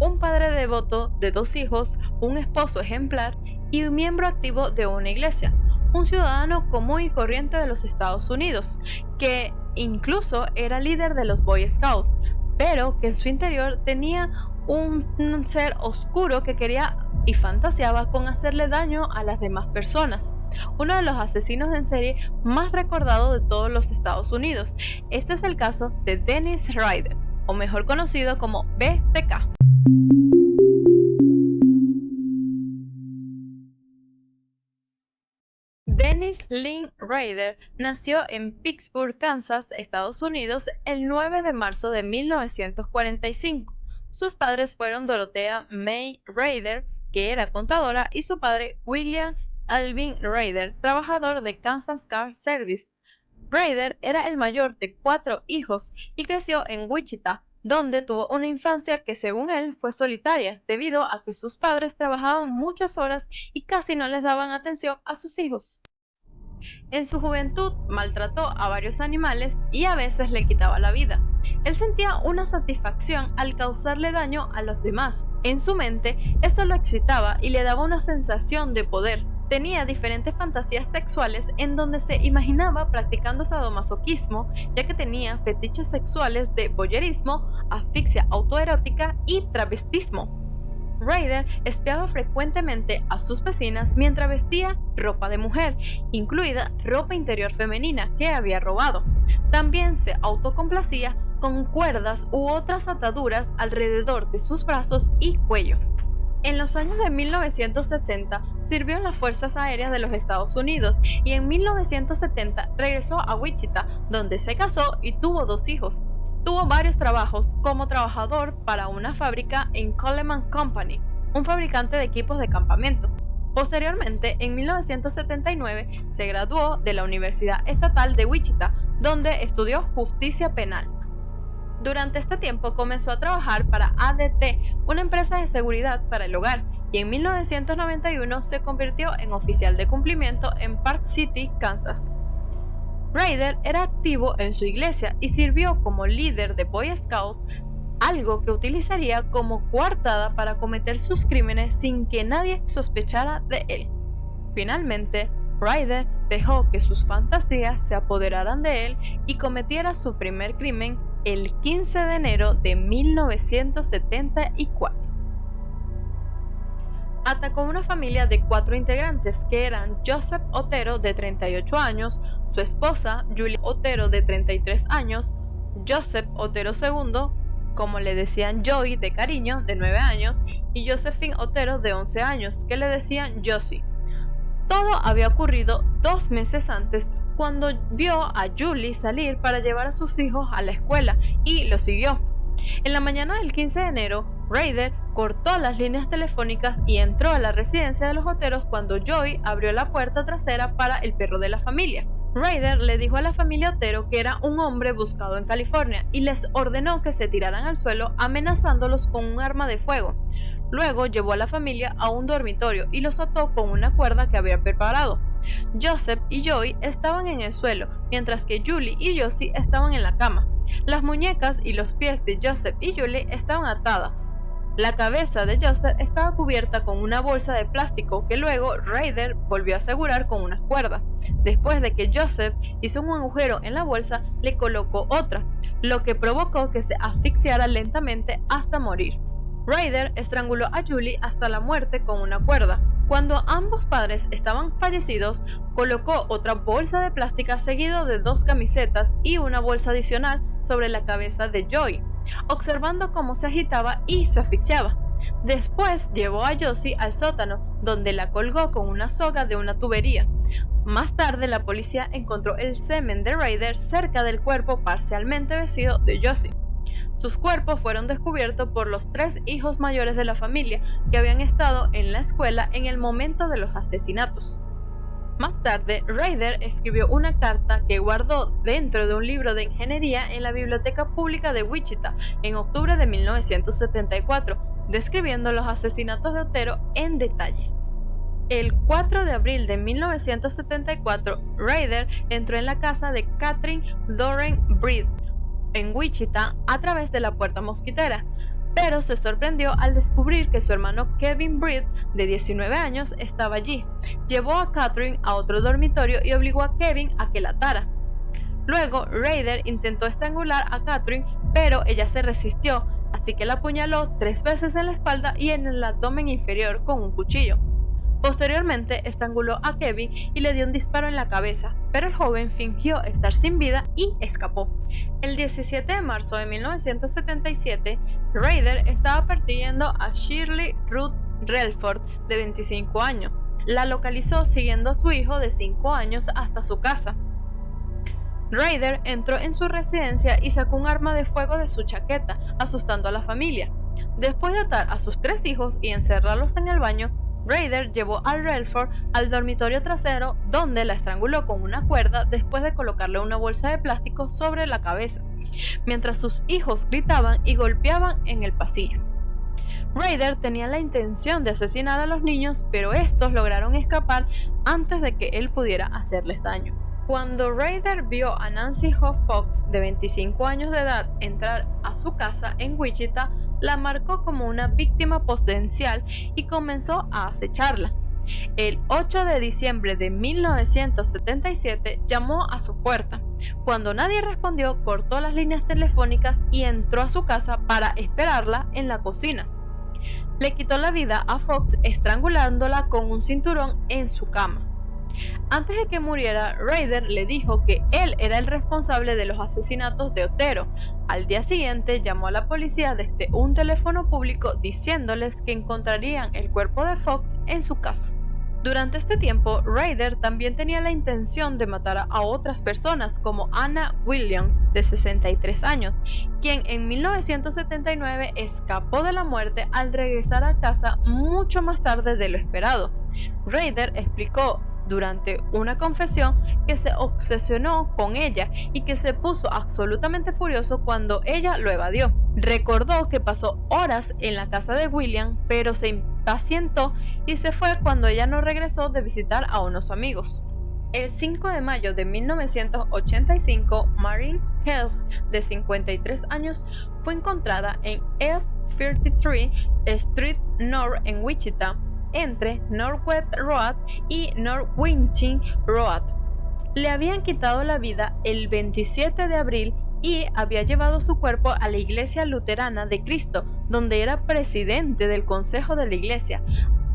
un padre devoto de 2 hijos, un esposo ejemplar y un miembro activo de una iglesia, un ciudadano común y corriente de los Estados Unidos, que incluso era líder de los Boy Scouts, pero que en su interior tenía un ser oscuro que quería y fantaseaba con hacerle daño a las demás personas. Uno de los asesinos en serie más recordados de todos los Estados Unidos. Este es el caso de Dennis Rader, o mejor conocido como BTK. Dennis Lynn Rader nació en Pittsburgh, Kansas, Estados Unidos, el 9 de marzo de 1945. Sus padres fueron Dorothea May Rader, que era contadora, y su padre William Alvin Rader, trabajador de Kansas Car Service. Rader era el mayor de 4 hijos y creció en Wichita, donde tuvo una infancia que según él fue solitaria, debido a que sus padres trabajaban muchas horas y casi no les daban atención a sus hijos. En su juventud maltrató a varios animales y a veces le quitaba la vida. Él sentía una satisfacción al causarle daño a los demás. En su mente, eso lo excitaba y le daba una sensación de poder. Tenía diferentes fantasías sexuales en donde se imaginaba practicando sadomasoquismo, ya que tenía fetiches sexuales de voyeurismo, asfixia autoerótica y travestismo. Rader espiaba frecuentemente a sus vecinas mientras vestía ropa de mujer, incluida ropa interior femenina que había robado. También se autocomplacía con cuerdas u otras ataduras alrededor de sus brazos y cuello. En los años de 1960 sirvió en las Fuerzas Aéreas de los Estados Unidos y en 1970 regresó a Wichita, donde se casó y tuvo 2 hijos. Tuvo varios trabajos como trabajador para una fábrica en Coleman Company, un fabricante de equipos de campamento. Posteriormente, en 1979, se graduó de la Universidad Estatal de Wichita, donde estudió justicia penal. Durante este tiempo comenzó a trabajar para ADT, una empresa de seguridad para el hogar, y en 1991 se convirtió en oficial de cumplimiento en Park City, Kansas. Rader era activo en su iglesia y sirvió como líder de Boy Scout, algo que utilizaría como coartada para cometer sus crímenes sin que nadie sospechara de él. Finalmente, Rader dejó que sus fantasías se apoderaran de él y cometiera su primer crimen el 15 de enero de 1974. Atacó a una familia de 4 integrantes que eran Joseph Otero de 38 años, su esposa Julie Otero de 33 años, Joseph Otero II, como le decían Joey de cariño, de 9 años, y Josephine Otero de 11 años, que le decían Josie. Todo había ocurrido 2 meses antes, cuando vio a Julie salir para llevar a sus hijos a la escuela y lo siguió. En la mañana del 15 de enero, Rader cortó las líneas telefónicas y entró a la residencia de los Oteros cuando Joey abrió la puerta trasera para el perro de la familia. Rader le dijo a la familia Otero que era un hombre buscado en California y les ordenó que se tiraran al suelo amenazándolos con un arma de fuego. Luego llevó a la familia a un dormitorio y los ató con una cuerda que había preparado. Joseph y Joey estaban en el suelo, mientras que Julie y Josie estaban en la cama. Las muñecas y los pies de Joseph y Julie estaban atadas. La cabeza de Joseph estaba cubierta con una bolsa de plástico que luego Rader volvió a asegurar con una cuerda. Después de que Joseph hizo un agujero en la bolsa, le colocó otra, lo que provocó que se asfixiara lentamente hasta morir. Rader estranguló a Julie hasta la muerte con una cuerda. Cuando ambos padres estaban fallecidos, colocó otra bolsa de plástica seguido de 2 camisetas y una bolsa adicional sobre la cabeza de Joey, observando cómo se agitaba y se asfixiaba. Después llevó a Josie al sótano, donde la colgó con una soga de una tubería. Más tarde, la policía encontró el semen de Rader cerca del cuerpo parcialmente vestido de Josie. Sus cuerpos fueron descubiertos por los 3 hijos mayores de la familia que habían estado en la escuela en el momento de los asesinatos. Más tarde, Rader escribió una carta que guardó dentro de un libro de ingeniería en la Biblioteca Pública de Wichita en octubre de 1974, describiendo los asesinatos de Otero en detalle. El 4 de abril de 1974, Rader entró en la casa de Catherine Doreen Breed en Wichita a través de la puerta mosquitera. pero se sorprendió al descubrir que su hermano Kevin Britt, de 19 años, estaba allí. Llevó a Catherine a otro dormitorio y obligó a Kevin a que la atara. Luego, Ryder intentó estrangular a Catherine, pero ella se resistió, así que la apuñaló 3 veces en la espalda y en el abdomen inferior con un cuchillo. Posteriormente, estranguló a Kevin y le dio un disparo en la cabeza, pero el joven fingió estar sin vida y escapó. El 17 de marzo de 1977, Ryder estaba persiguiendo a Shirley Ruth Relford, de 25 años. La localizó siguiendo a su hijo de 5 años hasta su casa. Ryder entró en su residencia y sacó un arma de fuego de su chaqueta, asustando a la familia. Después de atar a sus 3 hijos y encerrarlos en el baño, Ryder llevó a Relford al dormitorio trasero, donde la estranguló con una cuerda después de colocarle una bolsa de plástico sobre la cabeza, mientras sus hijos gritaban y golpeaban en el pasillo. Ryder tenía la intención de asesinar a los niños, pero estos lograron escapar antes de que él pudiera hacerles daño. Cuando Ryder vio a Nancy Hough Fox, de 25 años de edad, entrar a su casa en Wichita, la marcó como una víctima potencial y comenzó a acecharla. El 8 de diciembre de 1977 llamó a su puerta. Cuando nadie respondió, cortó las líneas telefónicas y entró a su casa para esperarla en la cocina. Le quitó la vida a Fox estrangulándola con un cinturón en su cama. Antes de que muriera, Ryder le dijo que él era el responsable de los asesinatos de Otero. Al día siguiente llamó a la policía desde un teléfono público diciéndoles que encontrarían el cuerpo de Fox en su casa. Durante este tiempo, Ryder también tenía la intención de matar a otras personas como Anna Williams, de 63 años, quien en 1979 escapó de la muerte al regresar a casa mucho más tarde de lo esperado. Ryder explicó durante una confesión que se obsesionó con ella y que se puso absolutamente furioso cuando ella lo evadió. Recordó que pasó horas en la casa de William, pero se impacientó y se fue cuando ella no regresó de visitar a unos amigos. El 5 de mayo de 1985, Maureen Heath, de 53 años, fue encontrada en East 33 Street North en Wichita, entre Northwest Road y North Winching Road. Le habían quitado la vida el 27 de abril y había llevado su cuerpo a la Iglesia Luterana de Cristo, donde era presidente del consejo de la iglesia.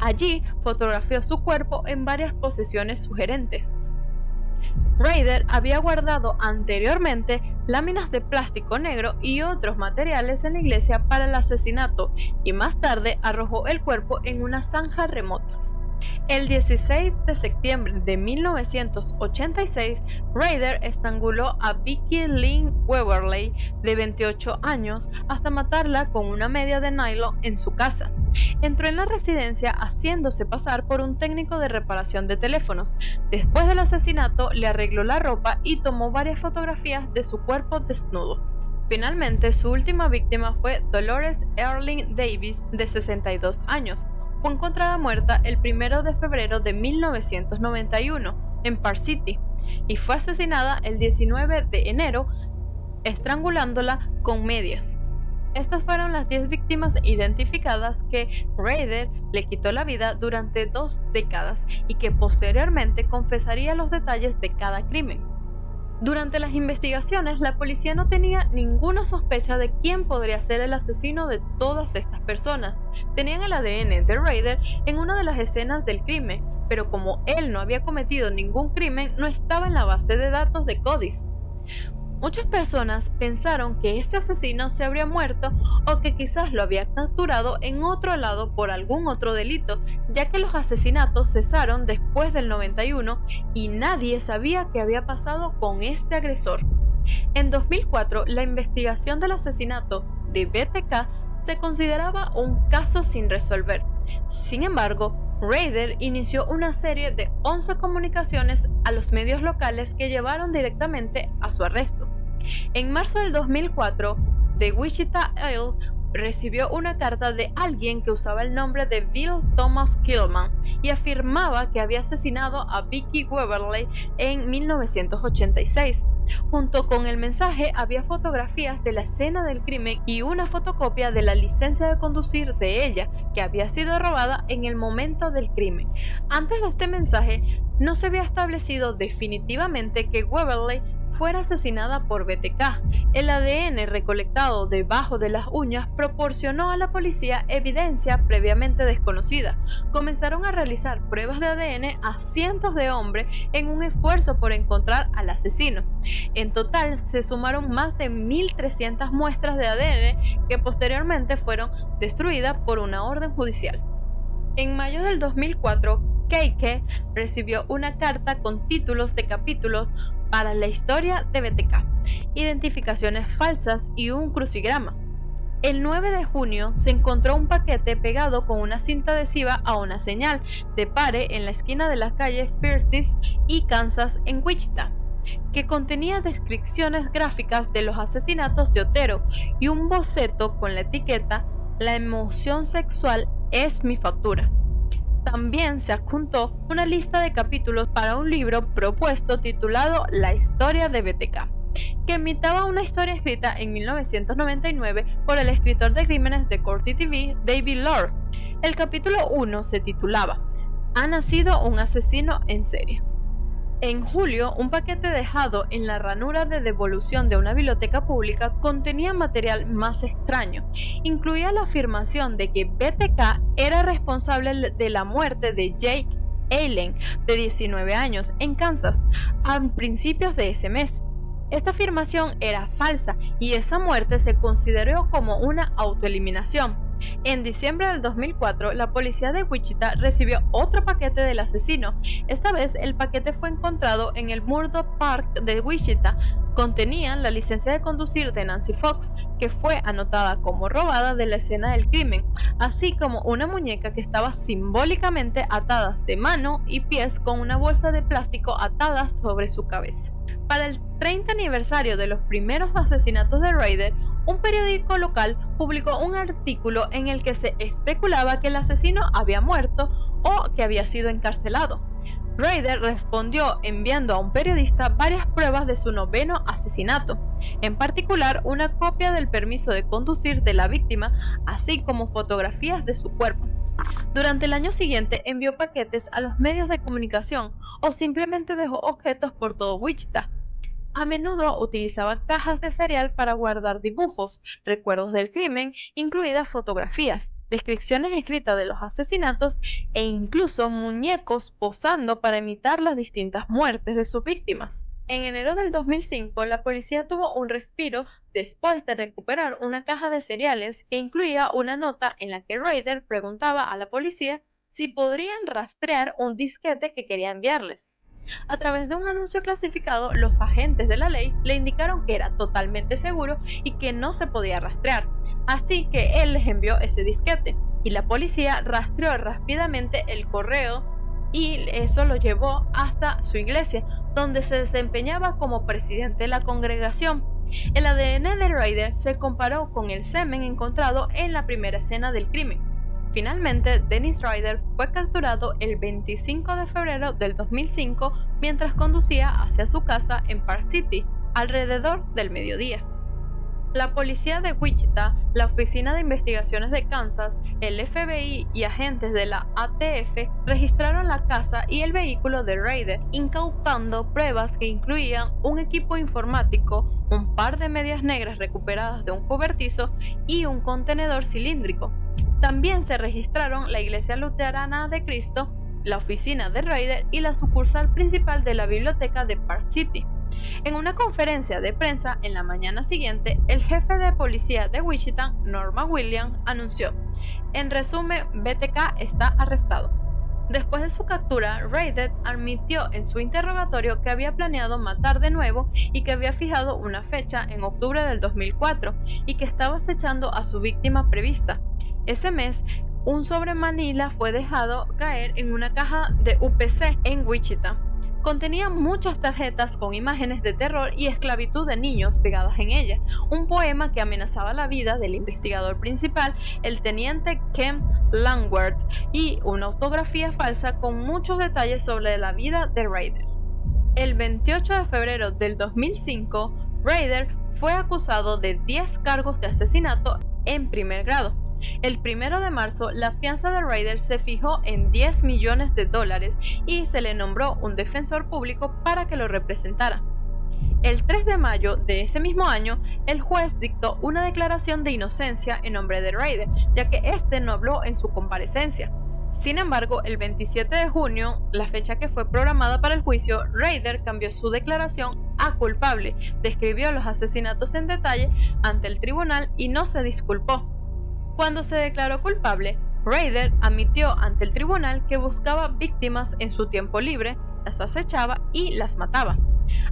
Allí fotografió su cuerpo en varias posiciones sugerentes. Ryder había guardado anteriormente láminas de plástico negro y otros materiales en la iglesia para el asesinato y más tarde arrojó el cuerpo en una zanja remota. El 16 de septiembre de 1986, Ryder estranguló a Vicki Lynn Weberly, de 28 años, hasta matarla con una media de nylon en su casa. Entró en la residencia haciéndose pasar por un técnico de reparación de teléfonos. Después del asesinato, le arregló la ropa y tomó varias fotografías de su cuerpo desnudo. Finalmente, su última víctima fue Dolores Earling Davis, de 62 años. Fue encontrada muerta el 1 de febrero de 1991 en Park City y fue asesinada el 19 de enero estrangulándola con medias. Estas fueron las 10 víctimas identificadas que Ryder le quitó la vida durante 2 décadas y que posteriormente confesaría los detalles de cada crimen. Durante las investigaciones, la policía no tenía ninguna sospecha de quién podría ser el asesino de todas estas personas. Tenían el ADN de Ryder en una de las escenas del crimen, pero como él no había cometido ningún crimen, no estaba en la base de datos de CODIS. Muchas personas pensaron que este asesino se habría muerto o que quizás lo había capturado en otro lado por algún otro delito, ya que los asesinatos cesaron después del 91 y nadie sabía qué había pasado con este agresor. En 2004, la investigación del asesinato de BTK se consideraba un caso sin resolver. Sin embargo, Ryder inició una serie de 11 comunicaciones a los medios locales que llevaron directamente a su arresto. En marzo del 2004, The Wichita Eagle recibió una carta de alguien que usaba el nombre de Bill Thomas Killman y afirmaba que había asesinado a Vicki Weberly en 1986. Junto con el mensaje había fotografías de la escena del crimen y una fotocopia de la licencia de conducir de ella, que había sido robada en el momento del crimen. Antes de este mensaje, no se había establecido definitivamente que Waverly fuera asesinada por BTK. El ADN recolectado debajo de las uñas proporcionó a la policía evidencia previamente desconocida. Comenzaron a realizar pruebas de ADN a cientos de hombres en un esfuerzo por encontrar al asesino. En total se sumaron más de 1.300 muestras de ADN que posteriormente fueron destruidas por una orden judicial. En mayo del 2004, Keike recibió una carta con títulos de capítulos para la historia de BTK, identificaciones falsas y un crucigrama. El 9 de junio se encontró un paquete pegado con una cinta adhesiva a una señal de pare en la esquina de las calles First y Kansas en Wichita, que contenía descripciones gráficas de los asesinatos de Otero y un boceto con la etiqueta "La emoción sexual es mi factura". También se adjuntó una lista de capítulos para un libro propuesto titulado La historia de BTK, que imitaba una historia escrita en 1999 por el escritor de crímenes de Corti TV, David Lord. El capítulo 1 se titulaba "Ha nacido un asesino en serie". En julio, un paquete dejado en la ranura de devolución de una biblioteca pública contenía material más extraño. Incluía la afirmación de que BTK era responsable de la muerte de Jake Allen, de 19 años, en Kansas, a principios de ese mes. Esta afirmación era falsa y esa muerte se consideró como una autoeliminación. En diciembre del 2004, la policía de Wichita recibió otro paquete del asesino. Esta vez, el paquete fue encontrado en el Murdoch Park de Wichita. Contenía la licencia de conducir de Nancy Fox, que fue anotada como robada de la escena del crimen, así como una muñeca que estaba simbólicamente atada de mano y pies con una bolsa de plástico atada sobre su cabeza. Para el 30 aniversario de los primeros asesinatos de Ryder, un periódico local publicó un artículo en el que se especulaba que el asesino había muerto o que había sido encarcelado. Ryder respondió enviando a un periodista varias pruebas de su noveno asesinato, en particular una copia del permiso de conducir de la víctima, así como fotografías de su cuerpo. Durante el año siguiente envió paquetes a los medios de comunicación o simplemente dejó objetos por todo Wichita. A menudo utilizaba cajas de cereal para guardar dibujos, recuerdos del crimen, incluidas fotografías, descripciones escritas de los asesinatos e incluso muñecos posando para imitar las distintas muertes de sus víctimas. En enero del 2005, la policía tuvo un respiro después de recuperar una caja de cereales que incluía una nota en la que Ryder preguntaba a la policía si podrían rastrear un disquete que quería enviarles. A través de un anuncio clasificado, los agentes de la ley le indicaron que era totalmente seguro y que no se podía rastrear, así que él les envió ese disquete, y la policía rastreó rápidamente el correo y eso lo llevó hasta su iglesia, donde se desempeñaba como presidente de la congregación. El ADN de Ryder se comparó con el semen encontrado en la primera escena del crimen. Finalmente, Dennis Ryder fue capturado el 25 de febrero del 2005 mientras conducía hacia su casa en Park City, alrededor del mediodía. La policía de Wichita, la Oficina de Investigaciones de Kansas, el FBI y agentes de la ATF registraron la casa y el vehículo de Ryder, incautando pruebas que incluían un equipo informático, un par de medias negras recuperadas de un cobertizo y un contenedor cilíndrico. También se registraron la Iglesia Luterana de Cristo, la oficina de Ryder y la sucursal principal de la biblioteca de Park City. En una conferencia de prensa en la mañana siguiente, el jefe de policía de Wichita, Norman Williams, anunció: "En resumen, BTK está arrestado". Después de su captura, Ryder admitió en su interrogatorio que había planeado matar de nuevo y que había fijado una fecha en octubre del 2004 y que estaba acechando a su víctima prevista. Ese mes, un sobre Manila fue dejado caer en una caja de UPC en Wichita. Contenía muchas tarjetas con imágenes de terror y esclavitud de niños pegadas en ella, un poema que amenazaba la vida del investigador principal, el teniente Ken Langworth, y una autografía falsa con muchos detalles sobre la vida de Ryder. El 28 de febrero del 2005, Rader fue acusado de 10 cargos de asesinato en primer grado. El 1 de marzo, la fianza de Rader se fijó en $10 millones y se le nombró un defensor público para que lo representara. El 3 de mayo de ese mismo año, el juez dictó una declaración de inocencia en nombre de Rader, ya que este no habló en su comparecencia. Sin embargo, el 27 de junio, la fecha que fue programada para el juicio, Rader cambió su declaración a culpable, describió los asesinatos en detalle ante el tribunal y no se disculpó. Cuando se declaró culpable, Rader admitió ante el tribunal que buscaba víctimas en su tiempo libre, las acechaba y las mataba.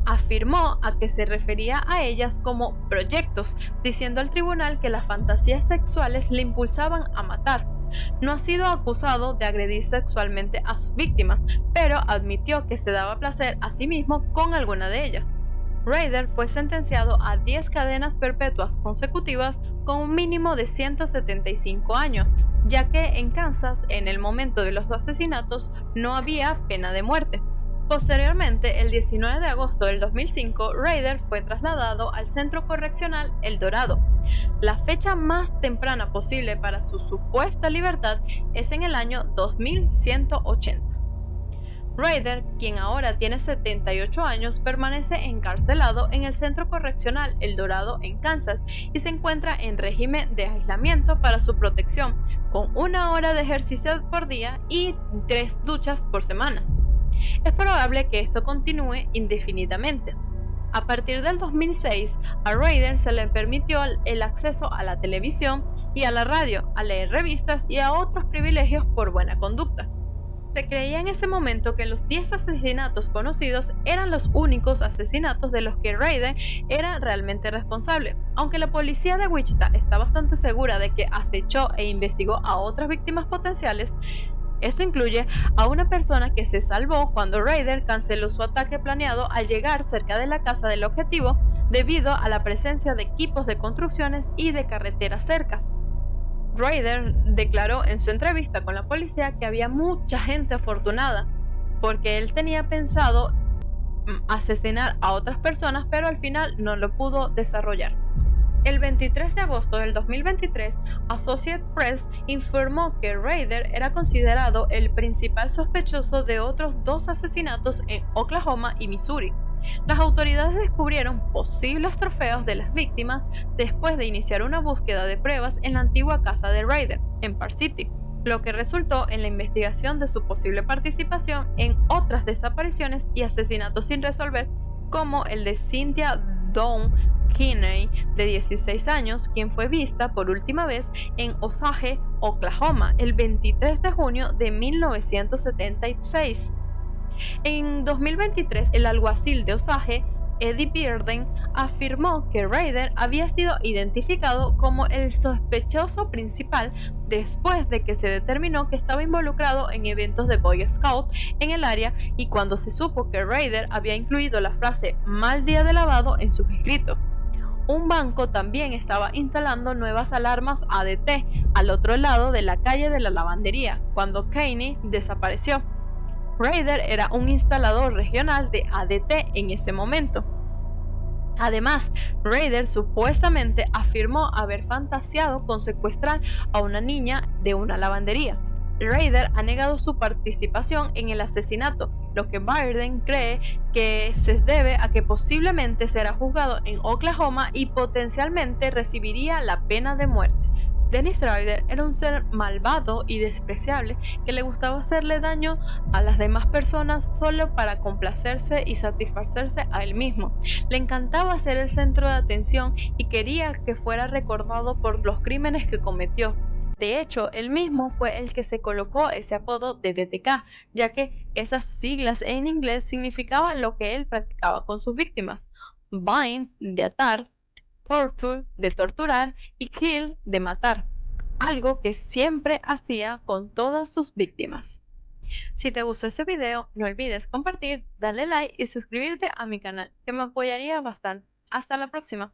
Afirmó a que se refería a ellas como proyectos, diciendo al tribunal que las fantasías sexuales le impulsaban a matar. No ha sido acusado de agredir sexualmente a sus víctimas, pero admitió que se daba placer a sí mismo con alguna de ellas. Rader fue sentenciado a 10 cadenas perpetuas consecutivas con un mínimo de 175 años, ya que en Kansas, en el momento de los asesinatos, no había pena de muerte. Posteriormente, el 19 de agosto del 2005, Rader fue trasladado al Centro Correccional El Dorado. La fecha más temprana posible para su supuesta libertad es en el año 2180. Rader, quien ahora tiene 78 años, permanece encarcelado en el Centro Correccional El Dorado en Kansas y se encuentra en régimen de aislamiento para su protección, con 1 hora de ejercicio por día y 3 duchas por semana. Es probable que esto continúe indefinidamente. A partir del 2006, a Rader se le permitió el acceso a la televisión y a la radio, a leer revistas y a otros privilegios por buena conducta. Se creía en ese momento que los 10 asesinatos conocidos eran los únicos asesinatos de los que Rader era realmente responsable. Aunque la policía de Wichita está bastante segura de que acechó e investigó a otras víctimas potenciales, esto incluye a una persona que se salvó cuando Rader canceló su ataque planeado al llegar cerca de la casa del objetivo debido a la presencia de equipos de construcciones y de carreteras cercas. Rader declaró en su entrevista con la policía que había mucha gente afortunada, porque él tenía pensado asesinar a otras personas, pero al final no lo pudo desarrollar. El 23 de agosto del 2023, Associated Press informó que Rader era considerado el principal sospechoso de otros 2 asesinatos en Oklahoma y Missouri. Las autoridades descubrieron posibles trofeos de las víctimas después de iniciar una búsqueda de pruebas en la antigua casa de Rader, en Park City, lo que resultó en la investigación de su posible participación en otras desapariciones y asesinatos sin resolver, como el de Cynthia Dawn Kinney, de 16 años, quien fue vista por última vez en Osage, Oklahoma, el 23 de junio de 1976. En 2023, el alguacil de Osage, Eddie Bearden, afirmó que Rader había sido identificado como el sospechoso principal después de que se determinó que estaba involucrado en eventos de Boy Scout en el área y cuando se supo que Rader había incluido la frase "mal día de lavado" en sus escritos. Un banco también estaba instalando nuevas alarmas ADT al otro lado de la calle de la lavandería cuando Kinney desapareció. Rader era un instalador regional de ADT en ese momento. Además, Rader supuestamente afirmó haber fantaseado con secuestrar a una niña de una lavandería. Rader ha negado su participación en el asesinato, lo que Biden cree que se debe a que posiblemente será juzgado en Oklahoma y potencialmente recibiría la pena de muerte. Dennis Rader era un ser malvado y despreciable que le gustaba hacerle daño a las demás personas solo para complacerse y satisfacerse a él mismo. Le encantaba ser el centro de atención y quería que fuera recordado por los crímenes que cometió. De hecho, él mismo fue el que se colocó ese apodo de DTK, ya que esas siglas en inglés significaban lo que él practicaba con sus víctimas: bind, de atar; torture, de torturar; y kill, de matar, algo que siempre hacía con todas sus víctimas. Si te gustó este video, no olvides compartir, darle like y suscribirte a mi canal, que me apoyaría bastante. Hasta la próxima.